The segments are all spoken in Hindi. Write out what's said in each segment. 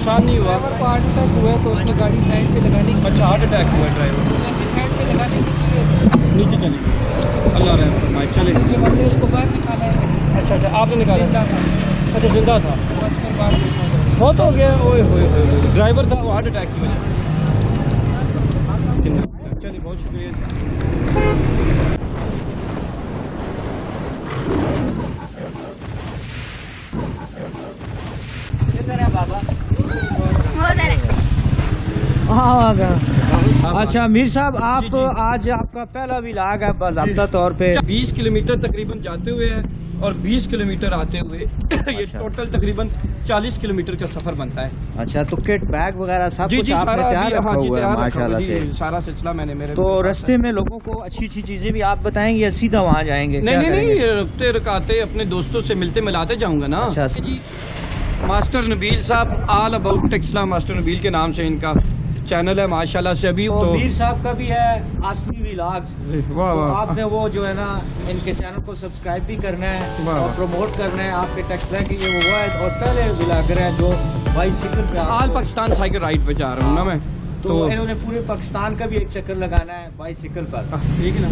नुकसान नहीं हुआ। ड्राइवर को हार्ट अटैक हुआ है तो उसने गाड़ी साइड पे लगाने की। अच्छा, हार्ट अटैक हुआ ड्राइवर को, जैसे साइड पे लगाने की नीचे चली गई। अल्लाह रहम फरमाए। चले, हमने उसको बाहर निकाला है। अच्छा अच्छा, आपने निकाला जिंदा था? था, अच्छा, जिंदा था, बस फिर बाहर निकाला। बहुत हो गया। ओए होए होए, ड्राइवर था वो हार्ट अटैक की वजह से। चलिए, बहुत शुक्रिया। अच्छा मीर साहब, आप आज आपका पहला व्लॉग है बाज़ाब्ता तौर पे। 20 किलोमीटर तकरीबन जाते हुए है और 20 किलोमीटर आते हुए ये टोटल तकरीबन 40 किलोमीटर का सफर बनता है। अच्छा, तो किट बैग वगैरह सब कुछ आपने तैयार रखा हुआ है माशाल्लाह से। सारा सिलसिला मैंने मेरे। तो रास्ते में लोगों को अच्छी अच्छी चीजें भी आप बताएंगे या सीधा वहाँ जाएंगे? नहीं, रुकते रुकाते अपने दोस्तों से मिलते मिलाते जाऊंगा ना। अच्छा जी, मास्टर नबील साहब, all about Taxila, master Nabeel के नाम से इनका चैनल है माशाल्लाह से। अभी तो मीर साहब का भी है आसमी व्लॉग्स। वाह तो वाह, आपने वो जो है ना इनके चैनल को सब्सक्राइब भी करना है वाह, और प्रमोट करना है। आपके टेक्सला की ये वो है और पहले व्लॉगर है जो बाइसिकल पे ऑल पाकिस्तान साइकिल राइड पे जा रहा हूँ ना मैं। तो इन्होंने पूरे पाकिस्तान का भी एक चक्कर लगाना है बाइसिकल पर। ठीक है ना।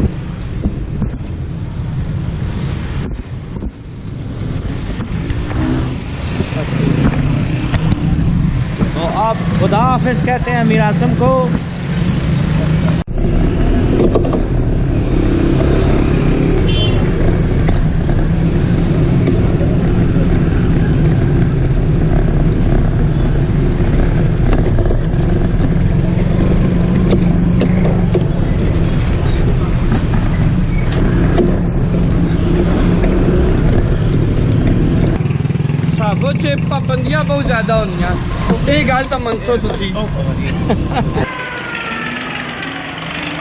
तो आप खुदा हाफिज कहते हैं मीर आसम को। साहब च पाबंदियां बहुत ज्यादा होनियां, ये गल तो मनसो तुसी।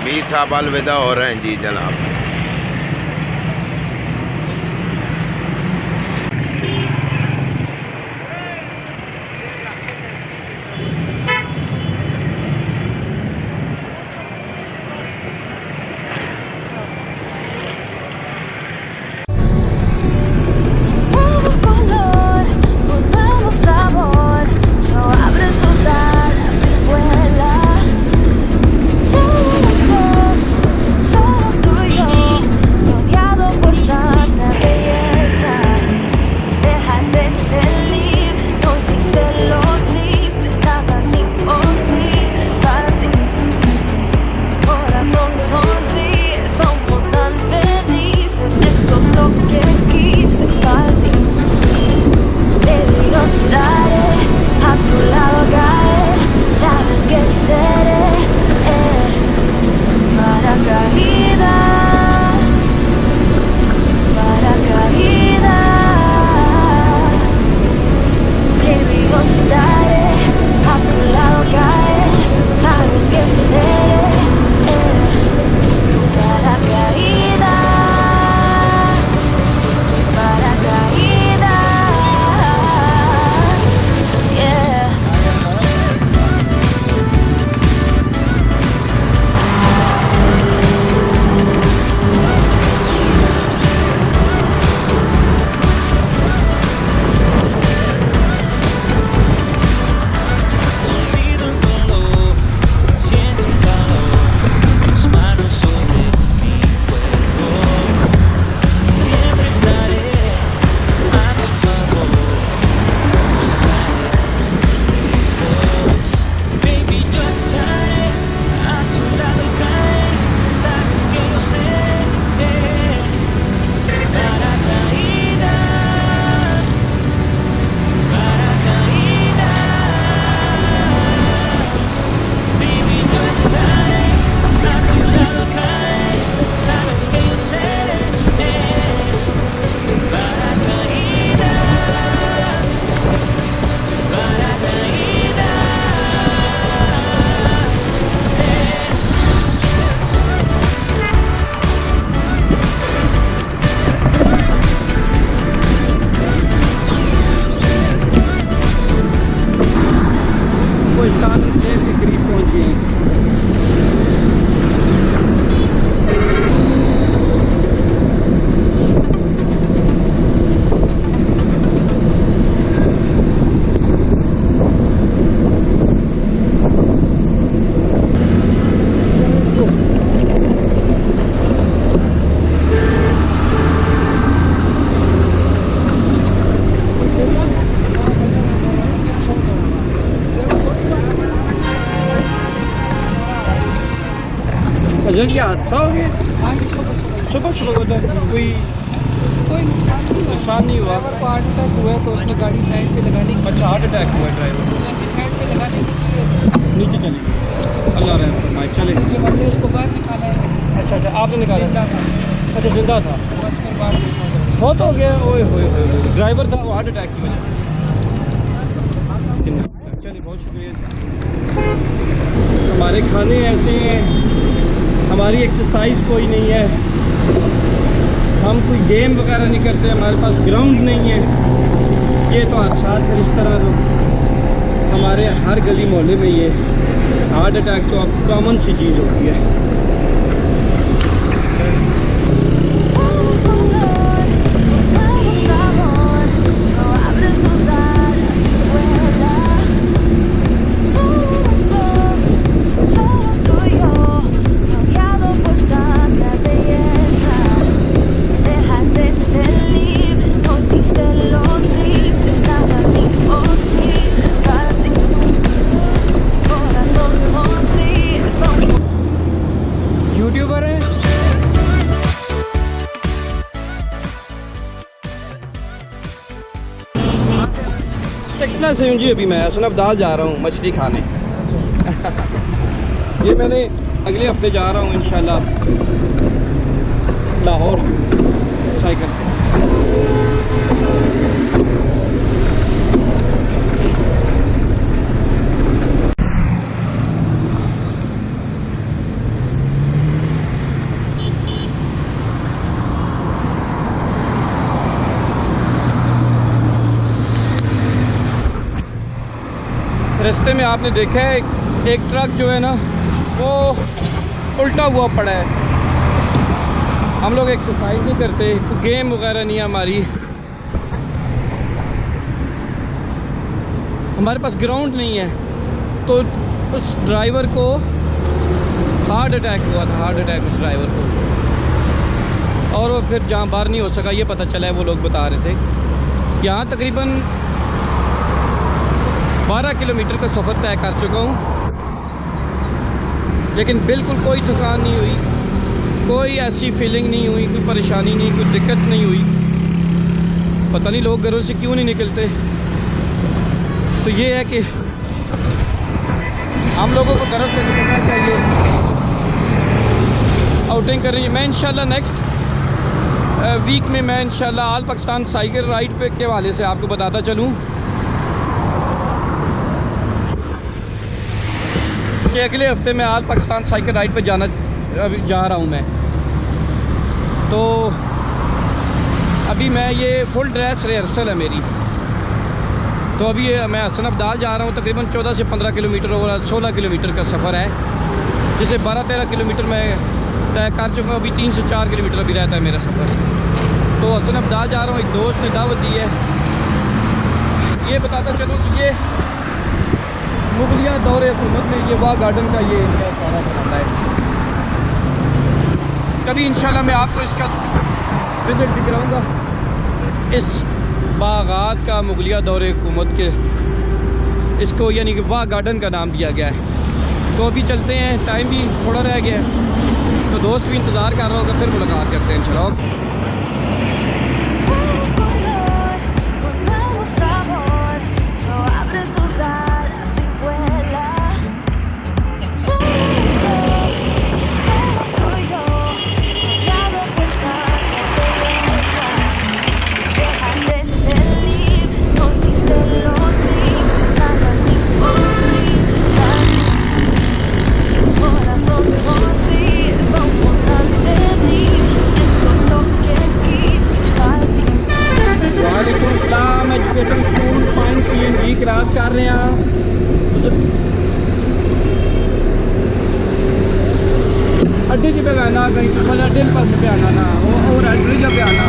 मीर साहब अलविदा हो रहे हैं जी जनाब। अजल क्या हादसा हो गया? हाँ जी, सुबह सुबह सुबह सुबह होता है, कोई नुकसान नहीं हुआ? ड्राइवर को हार्ट अटैक हुआ है तो उसने गाड़ी साइड पे लगानी अच्छा, हार्ट अटैक हुआ ड्राइवर को, जैसे साइड पे लगाने की नीचे चले गए। अल्लाह रहम फरमाए। चले, हमने उसको बाहर निकाला है। अच्छा अच्छा, आपने निकाला? जिंदा था, अच्छा, जिंदा था, बस फिर बाहर निकाला। बहुत हो गया। ओए होए, ड्राइवर था वो हार्ट अटैक की वजह से। चलिए, बहुत शुक्रिया। हमारे खाने ऐसे हैं, हमारी एक्सरसाइज कोई नहीं है, हम कोई गेम वगैरह नहीं करते, हमारे पास ग्राउंड नहीं है। ये तो हादसात है इस तरह, तो हमारे हर गली मोहल्ले में ये हार्ट अटैक तो अब कॉमन सी चीज़ होती है। यूट्यूबर है। टेक्सला से हूँ जी, अभी मैं हसनअब्दाल जा रहा हूँ मछली खाने। ये मैंने अगले हफ्ते जा रहा हूँ इंशाल्लाह लाहौर साइकिल से। रास्ते में आपने देखा है एक ट्रक जो है ना वो उल्टा हुआ पड़ा है। हम लोग एक्सरसाइज नहीं करते, कोई गेम वगैरह नहीं है हमारे पास ग्राउंड नहीं है, तो उस ड्राइवर को हार्ट अटैक हुआ था, हार्ट अटैक उस ड्राइवर को, और वो फिर जहाँ बाहर नहीं हो सका। ये पता चला है, वो लोग बता रहे थे। यहाँ तकरीबन 12 किलोमीटर का सफ़र तय कर चुका हूँ, लेकिन बिल्कुल कोई थकान नहीं हुई, कोई ऐसी फीलिंग नहीं हुई, कोई परेशानी नहीं, कोई दिक्कत नहीं हुई। पता नहीं लोग घरों से क्यों नहीं निकलते। तो ये है कि हम लोगों को घरों से निकलना चाहिए, आउटिंग कर रही है। मैं इंशाल्लाह नेक्स्ट वीक में मैं इंशाल्लाह ऑल पाकिस्तान साइकिल राइड पे के हवाले से आपको बताता चलूँ कि अगले हफ्ते में ऑल पाकिस्तान साइकिल राइड पे जा रहा हूँ मैं। तो अभी मैं ये फुल ड्रेस रिहर्सल है मेरी। तो अभी मैं हसनअब्दाल जा रहा हूँ, तकरीबन 14 से 15 किलोमीटर और 16 किलोमीटर का सफ़र है, जिसे 12-13 किलोमीटर मैं तय कर चुका हूँ। अभी 3 से 4 किलोमीटर अभी रहता है मेरा सफ़र। तो हसनअब्दाल जा रहा हूँ, एक दोस्त ने दावत दी है। ये बताता चलूँ कि ये मुगलिया दौरे हुकूमत में ये वाह गार्डन का ये एरिया सारा बनाता है। कभी इंशाल्लाह मैं आपको इसका विजिट भी कराऊंगा। इस बागात का मुगलिया दौरे हुकूमत के इसको यानी कि वाह गार्डन का नाम दिया गया है। तो अभी चलते हैं, टाइम भी थोड़ा रह गया है, तो दोस्त भी इंतज़ार कर रहा होगा, फिर मुलाकात करते हैं इंशाल्लाह। Education school point CNG cross कर रहे हैं। अड्डे जी पे आना, कहीं तो अड्डे पास पे आना ना, और एंट्री जब आना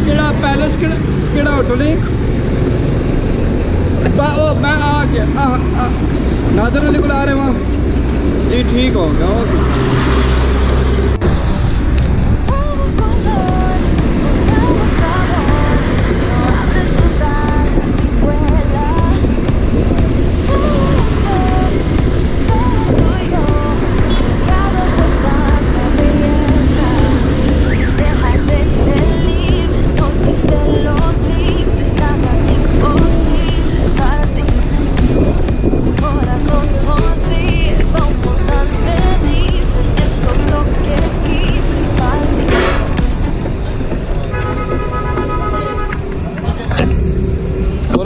केड़ा पैलेस केड़ा होटल है मैं आ गया नादर अली को आ रहे वहाँ जी, ठीक हो गया। ओके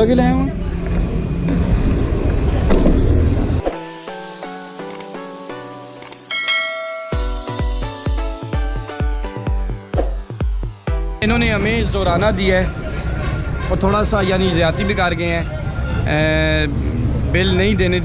के लाए हुए? इन्होंने हमें जोराना दिया है और थोड़ा सा यानी ज़्यादती भी कर गए हैं, बिल नहीं देने